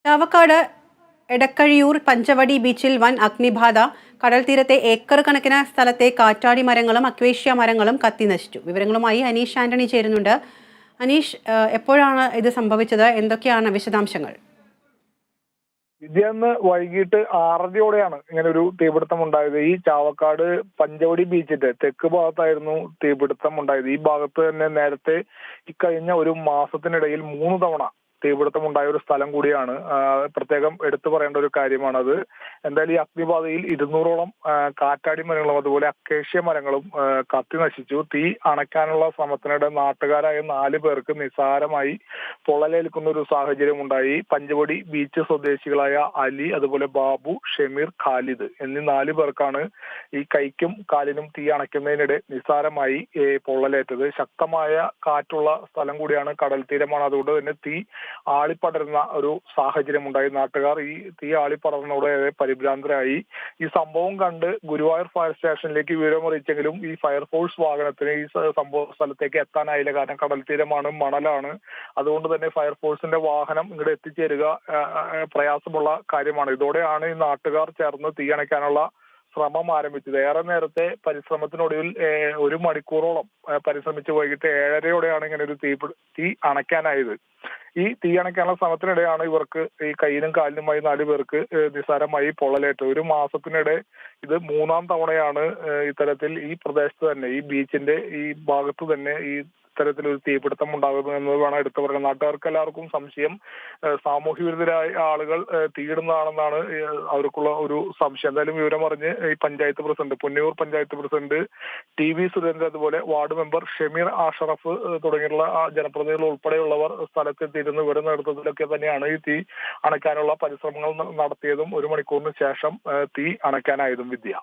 ചാവക്കാട് എടക്കഴിയൂർ പഞ്ചവടി ബീച്ചിൽ വൻ അഗ്നിബാധ. കടൽ തീരത്തെ ഏക്കർ കണക്കിന് സ്ഥലത്തെ കാറ്റാടി മരങ്ങളും അക്വേഷ്യ മരങ്ങളും കത്തിനശിച്ചു. വിവരങ്ങളുമായി അനീഷ് ആന്റണി ചേരുന്നുണ്ട്. അനീഷ്, എപ്പോഴാണ് ഇത് സംഭവിച്ചത്? എന്തൊക്കെയാണ് വിശദാംശങ്ങൾ? ഇന്ന് വൈകിട്ട് 6:30യോടെയാണ് ഇങ്ങനെ ഒരു തീപിടുത്തം ഉണ്ടായത്. ഈ ചാവക്കാട് പഞ്ചവടി ബീച്ചിന്റെ തെക്ക് ഭാഗത്തായിരുന്നു തീപിടുത്തം ഉണ്ടായത്. ഈ ഭാഗത്ത് തന്നെ നേരത്തെ ഇക്കഴിഞ്ഞ ഒരു മാസത്തിനിടയിൽ 3 തവണ തീപിടുത്തം ഉണ്ടായ ഒരു സ്ഥലം കൂടിയാണ്. പ്രത്യേകം എടുത്തു പറയേണ്ട ഒരു കാര്യമാണത്. എന്തായാലും ഈ അഗ്നിബാധയിൽ 200ഓളം കാറ്റാടി മരങ്ങളും അതുപോലെ അക്കേഷ്യ മരങ്ങളും കത്തി നശിച്ചു. തീ അണയ്ക്കാനുള്ള ശ്രമത്തിനിടെ നാട്ടുകാരായ 4 പേർക്ക് നിസ്സാരമായി പൊള്ളലേൽക്കുന്ന ഒരു സാഹചര്യം ഉണ്ടായി. പഞ്ചവടി ബീച്ച് സ്വദേശികളായ അലി, അതുപോലെ ബാബു, ഷമീർ, ഖാലിദ് എന്നീ 4 പേർക്കാണ് ഈ കൈക്കും കാലിനും തീ അണയ്ക്കുന്നതിനിടെ നിസ്സാരമായി പൊള്ളലേറ്റത്. ശക്തമായ കാറ്റുള്ള സ്ഥലം കൂടിയാണ്, കടൽ തീരമാണ്. അതുകൊണ്ട് തന്നെ തീ ആളിപ്പടരുന്ന ഒരു സാഹചര്യം ഉണ്ടായി. നാട്ടുകാർ ഈ തീ ആളിപ്പടർന്നതോടെ പരിഭ്രാന്തരായി. ഈ സംഭവം കണ്ട് ഗുരുവായൂർ ഫയർ സ്റ്റേഷനിലേക്ക് വിവരമറിയിച്ചെങ്കിലും ഈ ഫയർഫോഴ്സ് വാഹനത്തിന് ഈ സംഭവ സ്ഥലത്തേക്ക് എത്താനായില്ല. കാരണം കടൽ തീരമാണ്, മണലാണ്. അതുകൊണ്ട് തന്നെ ഫയർഫോഴ്സിന്റെ വാഹനം ഇങ്ങോട്ട് എത്തിച്ചേരുക പ്രയാസമുള്ള കാര്യമാണ്. ഇതോടെയാണ് ഈ നാട്ടുകാർ ചേർന്ന് തീ അണയ്ക്കാനുള്ള ശ്രമം ആരംഭിച്ചത്. ഏറെ നേരത്തെ പരിശ്രമത്തിനൊടുവിൽ 1 മണിക്കൂറോളം പരിശ്രമിച്ച് വൈകിട്ട് 7:30യോടെയാണ് ഇങ്ങനെ ഒരു തീ അണയ്ക്കാനായത്. ഈ തീ അണയ്ക്കാനുള്ള ശ്രമത്തിനിടെയാണ് ഇവർക്ക് ഈ കയ്യിലും കാലിനുമായി 4 പേർക്ക് നിസ്സാരമായി പൊള്ളലേറ്റത്. ഒരു മാസത്തിനിടെ ഇത് 3-ാം തവണയാണ് ഇത്തരത്തിൽ ഈ പ്രദേശത്ത് തന്നെ, ഈ ബീച്ചിന്റെ ഈ ഭാഗത്ത് തന്നെ ഈ ഇത്തരത്തിലൊരു തീപിടുത്തം ഉണ്ടാകുന്നു എന്നത് വേണം എടുത്തു പറയുന്നത്. നാട്ടുകാർക്ക് എല്ലാവർക്കും സംശയം സാമൂഹ്യ വിരുദ്ധരായ ആളുകൾ തീയിടുന്നതാണെന്നാണ് അവർക്കുള്ള ഒരു സംശയം. എന്തായാലും വിവരം അറിഞ്ഞ് ഈ panchayat president, Punnayur panchayat president TV Surendran, അതുപോലെ വാർഡ് മെമ്പർ ഷമീർ ആഷറഫ് തുടങ്ങിയുള്ള ജനപ്രതിനിധികൾ ഉൾപ്പെടെയുള്ളവർ സ്ഥലത്തെത്തിയിരുന്ന വിവരം നേതൃത്വത്തിലൊക്കെ തന്നെയാണ് ഈ തീ അണയ്ക്കാനുള്ള പരിശ്രമങ്ങൾ നടത്തിയതും 1 മണിക്കൂറിന് ശേഷം തീ അണയ്ക്കാനായതും. വിദ്യ.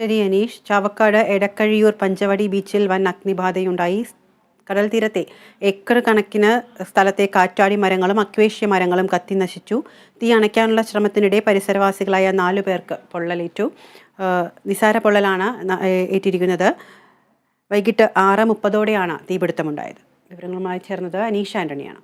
ശരി അനീഷ്. ചാവക്കാട് എടക്കഴിയൂർ പഞ്ചവടി ബീച്ചിൽ വൻ അഗ്നിബാധയുണ്ടായി. കടൽ തീരത്തെ ഏക്കർ കണക്കിന് സ്ഥലത്തെ കാറ്റാടി മരങ്ങളും അക്വേഷ്യ മരങ്ങളും കത്തിനശിച്ചു. തീ അണയ്ക്കാനുള്ള ശ്രമത്തിനിടെ പരിസരവാസികളായ 4 പേർക്ക് പൊള്ളലേറ്റു. നിസാര പൊള്ളലാണ് ഏറ്റിരിക്കുന്നത്. വൈകിട്ട് 6:30ഓടെയാണ് തീപിടുത്തമുണ്ടായത്. വിവരങ്ങളുമായി ചേർന്നത് അനീഷ് ആന്റണിയാണ്.